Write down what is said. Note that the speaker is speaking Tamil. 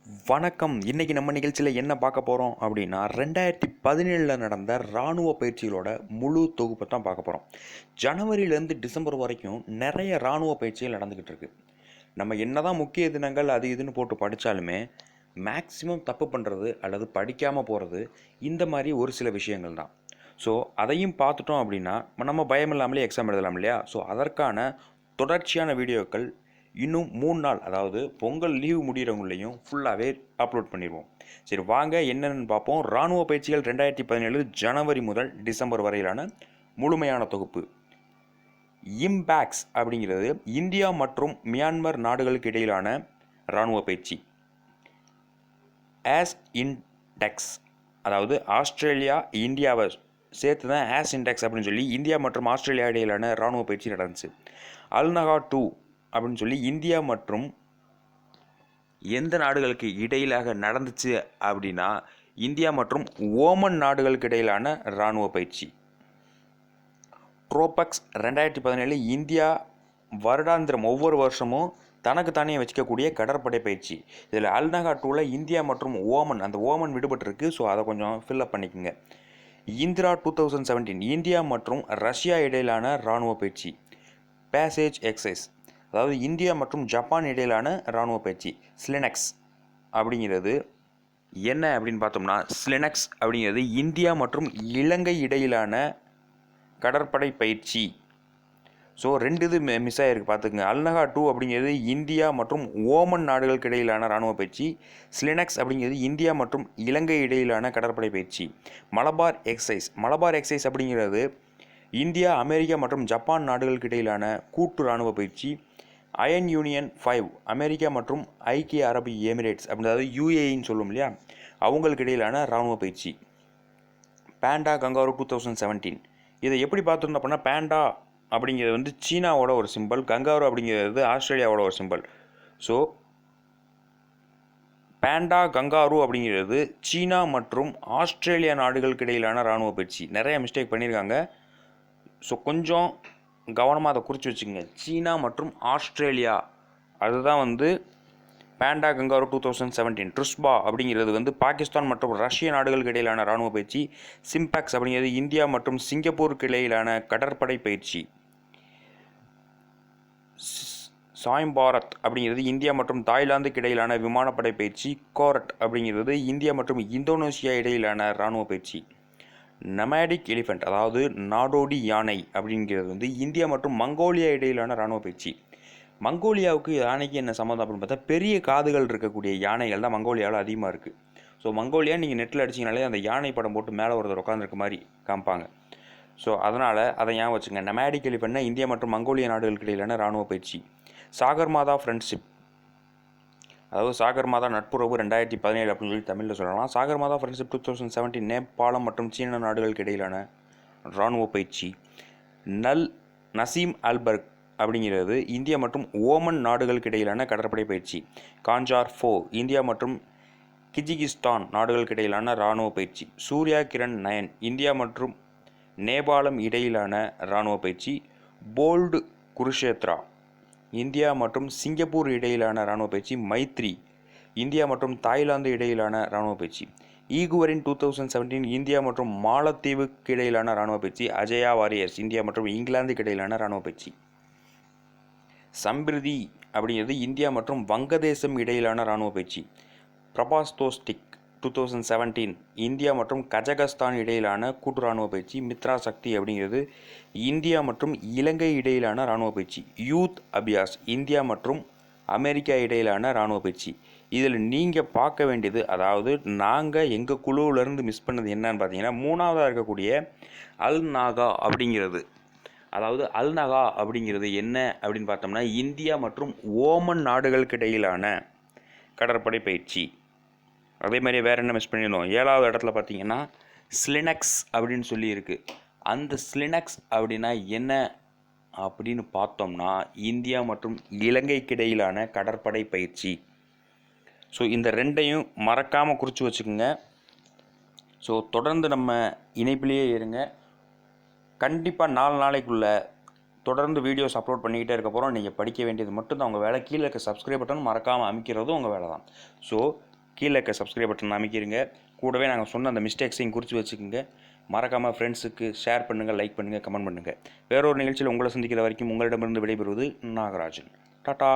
வணக்கம். இன்னைக்கு நம்ம நிகழ்ச்சியில் என்ன பார்க்க போகிறோம் அப்படின்னா 2017 நடந்த இராணுவ பயிற்சிகளோட முழு தொகுப்பை தான் பார்க்க போகிறோம். ஜனவரியிலேருந்து டிசம்பர் வரைக்கும் நிறைய இராணுவ பயிற்சிகள் நடந்துக்கிட்டு இருக்கு. நம்ம என்னதான் முக்கிய தினங்கள் அது இதுன்னு போட்டு படித்தாலுமே மேக்சிமம் தப்பு பண்ணுறது அல்லது படிக்காமல் போகிறது இந்த மாதிரி ஒரு சில விஷயங்கள் தான். ஸோ அதையும் பார்த்துட்டோம் அப்படின்னா நம்ம பயம் இல்லாமலே எக்ஸாம் எழுதலாம் இல்லையா? ஸோ அதற்கான தொடர்ச்சியான வீடியோக்கள் இன்னும் 3 நாள், அதாவது பொங்கல் லீவு முடிகிறவங்களையும் ஃபுல்லாகவே அப்லோட் பண்ணிடுவோம். சரி வாங்க என்னென்னு பார்ப்போம். இராணுவ பயிற்சிகள் 2017 ஜனவரி முதல் டிசம்பர் வரையிலான முழுமையான தொகுப்பு. இம்பேக்ஸ் அப்படிங்கிறது இந்தியா மற்றும் மியான்மர் நாடுகளுக்கு இடையிலான இராணுவ பயிற்சி. ஆஸ் இன்டெக்ஸ், அதாவது ஆஸ்திரேலியா இந்தியாவை சேர்த்து தான் ஆஸ் இன்டெக்ஸ் அப்படின்னு சொல்லி இந்தியா மற்றும் ஆஸ்திரேலியா இடையிலான இராணுவ பயிற்சி நடந்துச்சு. அல்நகா 2 அப்படின்னு சொல்லி இந்தியா மற்றும் எந்த நாடுகளுக்கு இடையிலாக நடந்துச்சு அப்படின்னா இந்தியா மற்றும் ஓமன் நாடுகளுக்கு இடையிலான இராணுவ பயிற்சி. ட்ரோபக்ஸ் 2017 இந்தியா வருடாந்திரம் ஒவ்வொரு வருஷமும் தனக்கு தானே வச்சுக்கக்கூடிய கடற்படை பயிற்சி. இதில் அல்நகா 2ல் இந்தியா மற்றும் ஓமன், அந்த ஓமன் விடுபட்டிருக்கு. ஸோ அதை கொஞ்சம் ஃபில்அப் பண்ணிக்கோங்க. இந்திரா 2017 இந்தியா மற்றும் ரஷ்யா இடையிலான இராணுவ பயிற்சி. பேசேஜ் எக்ஸைஸ், அதாவது இந்தியா மற்றும் ஜப்பான் இடையிலான இராணுவ பயிற்சி. ஸ்லினக்ஸ் அப்படிங்கிறது என்ன அப்படின்னு பார்த்தோம்னா, ஸ்லினக்ஸ் அப்படிங்கிறது இந்தியா மற்றும் இலங்கை இடையிலான கடற்படை பயிற்சி. ஸோ 2 இது மிஸ் ஆகிருக்கு பார்த்துக்குங்க. அல்நகா 2 அப்படிங்கிறது இந்தியா மற்றும் ஓமன் நாடுகளுக்கு இடையிலான இராணுவ பயிற்சி. ஸ்லினக்ஸ் அப்படிங்கிறது இந்தியா மற்றும் இலங்கை இடையிலான கடற்படை பயிற்சி. மலபார் எக்ஸைஸ் அப்படிங்கிறது இந்தியா, அமெரிக்கா மற்றும் ஜப்பான் நாடுகளுக்கு இடையிலான கூட்டு இராணுவ பயிற்சி. அயன் யூனியன் 5 அமெரிக்கா மற்றும் ஐக்கிய அரபு எமிரேட்ஸ், அதாவது யூஏஇன்னு சொல்லும் இல்லையா, அவங்களுக்கு இடையிலான இராணுவ பயிற்சி. பேண்டா கங்காரு 2017 இதை எப்படி பார்த்துருந்தோம் அப்படின்னா, பேண்டா அப்படிங்கிறது சீனாவோட ஒரு சிம்பிள், கங்காரு அப்படிங்கிறது ஆஸ்திரேலியாவோட ஒரு சிம்பிள். ஸோ பேண்டா கங்காரு அப்படிங்கிறது சீனா மற்றும் ஆஸ்திரேலியா நாடுகளுக்கு இடையிலான இராணுவ பயிற்சி. நிறைய மிஸ்டேக் பண்ணியிருக்காங்க. ஸோ கொஞ்சம் கவனமாக அதை குறித்து வச்சுக்கோங்க. சீனா மற்றும் ஆஸ்திரேலியா, அதுதான் பேண்டா கங்காரு 2017. ட்ருஸ்பா அப்படிங்கிறது பாகிஸ்தான் மற்றும் ரஷ்ய நாடுகளுக்கு இடையிலான இராணுவ பயிற்சி. சிம்பேக்ஸ் அப்படிங்கிறது இந்தியா மற்றும் சிங்கப்பூருக்கு இடையிலான கடற்படை பயிற்சி. சாயம் பாரத் அப்படிங்கிறது இந்தியா மற்றும் தாய்லாந்துக்கு இடையிலான விமானப்படை பயிற்சி. கோரட் அப்படிங்கிறது இந்தியா மற்றும் இந்தோனேஷியா இடையிலான இராணுவ பயிற்சி. நமாடிக் எலிஃபெண்ட், அதாவது நாடோடி யானை அப்படிங்கிறது இந்தியா மற்றும் மங்கோலியா இடையிலான இராணுவ பயிற்சி. மங்கோலியாவுக்கு யானைக்கு என்ன சம்மந்தம் அப்படின்னு பார்த்தா, பெரிய காதுகள் இருக்கக்கூடிய யானைகள் தான் மங்கோலியாவில் அதிகமாக இருக்குது. ஸோ மங்கோலியா நீங்கள் நெட்டில் அடிச்சிங்கனாலே அந்த யானை படம் போட்டு மேலே ஒருத்தர் உட்காந்துருக்க மாதிரி காமிப்பாங்க. ஸோ அதனால் அதை ஏன் வச்சுங்க. நமாடிக் எலிஃபெண்ட்னா இந்தியா மற்றும் மங்கோலியா நாடுகளுக்கு இடையிலான இராணுவ பயிற்சி. சாகர்மாதா ஃப்ரெண்ட்ஷிப், அதாவது சாகர்மாதா நட்புறவு 2017 அப்படின்னு சொல்லி தமிழில் சொல்லலாம். சாகர்மாதா ஃப்ரெண்ட்ஷிப் 2017 நேபாளம் மற்றும் சீன நாடுகளுக்கு இடையிலான இராணுவ பயிற்சி. நசீம் அல்பர்க் அப்படிங்கிறது இந்தியா மற்றும் ஓமன் நாடுகளுக்கு இடையிலான கடற்படை பயிற்சி. காஞ்சார் 4 இந்தியா மற்றும் கிஜிகிஸ்தான் நாடுகளுக்கு இடையிலான இராணுவ பயிற்சி. சூர்யா கிரண் 9 இந்தியா மற்றும் நேபாளம் இடையிலான இராணுவ பயிற்சி. போல்டு குருஷேத்ரா இந்தியா மற்றும் சிங்கப்பூர் இடையிலான இராணுவ பயிற்சி. மைத்ரி இந்தியா மற்றும் தாய்லாந்து இடையிலான இராணுவ பயிற்சி. ஈகுவரின் 2017 இந்தியா மற்றும் மாலத்தீவுக்கு இடையிலான இராணுவ பயிற்சி. அஜயா வாரியர்ஸ் இந்தியா மற்றும் இங்கிலாந்துக்கு இடையிலான இராணுவ பயிற்சி. சம்பிரிதி அப்படிங்கிறது இந்தியா மற்றும் வங்கதேசம் இடையிலான இராணுவ பயிற்சி. பிரபாஸ்தோஸ்டிக் 2017 இந்தியா மற்றும் கஜகஸ்தான் இடையிலான கூட்டு இராணுவ பயிற்சி. மித்ரா சக்தி அப்படிங்கிறது இந்தியா மற்றும் இலங்கை இடையிலான இராணுவ பயிற்சி. யூத் அபியாஸ் இந்தியா மற்றும் அமெரிக்கா இடையிலான இராணுவ பயிற்சி. இதில் நீங்கள் பார்க்க வேண்டியது, அதாவது நாங்கள் எங்கள் குழுவிலேருந்து மிஸ் பண்ணது என்னன்னு பார்த்தீங்கன்னா, 3ஆவதாக இருக்கக்கூடிய அல்நாகா அப்படிங்கிறது. அதாவது அல்நகா அப்படிங்கிறது என்ன அப்படின்னு பார்த்தோம்னா, இந்தியா மற்றும் ஓமன் நாடுகளுக்கு இடையிலான கடற்படை பயிற்சி. அதே மாதிரி வேறு என்ன மிஸ் பண்ணியிருந்தோம், 7வது இடத்துல பார்த்தீங்கன்னா ஸ்லினக்ஸ் அப்படின்னு சொல்லி இருக்குது. அந்த ஸ்லினக்ஸ் அப்படின்னா என்ன அப்படின்னு பார்த்தோம்னா, இந்தியா மற்றும் இலங்கைக்கு இடையிலான கடற்படை பயிற்சி. ஸோ இந்த 2ஐயும் மறக்காமல் குறித்து வச்சுக்கோங்க. ஸோ தொடர்ந்து நம்ம இணைப்பிலேயே இருங்க. கண்டிப்பாக 4 நாளைக்குள்ளே தொடர்ந்து வீடியோஸ் அப்லோட் பண்ணிக்கிட்டே இருக்க போகிறோம். நீங்கள் படிக்க வேண்டியது மட்டும்தான் உங்கள் வேலை. கீழே இருக்க சப்ஸ்கிரைப் பட்டன் மறக்காமல் அமைக்கிறதும் உங்கள் வேலை தான். ஸோ கீழே இருக்க சப்ஸ்கிரைப் பட்டன் அமைக்கிருங்க. கூடவே நாங்கள் சொன்ன அந்த மிஸ்டேக்ஸையும் குறித்து வச்சுக்கோங்க. மறக்காமல் ஃப்ரெண்ட்ஸுக்கு ஷேர் பண்ணுங்கள், லைக் பண்ணுங்கள், கமெண்ட் பண்ணுங்கள். வேறொரு நிகழ்ச்சியில் உங்களை சந்திக்கிற வரைக்கும் உங்களிடமிருந்து விடைபெறுவது நாகராஜன். டாட்டா.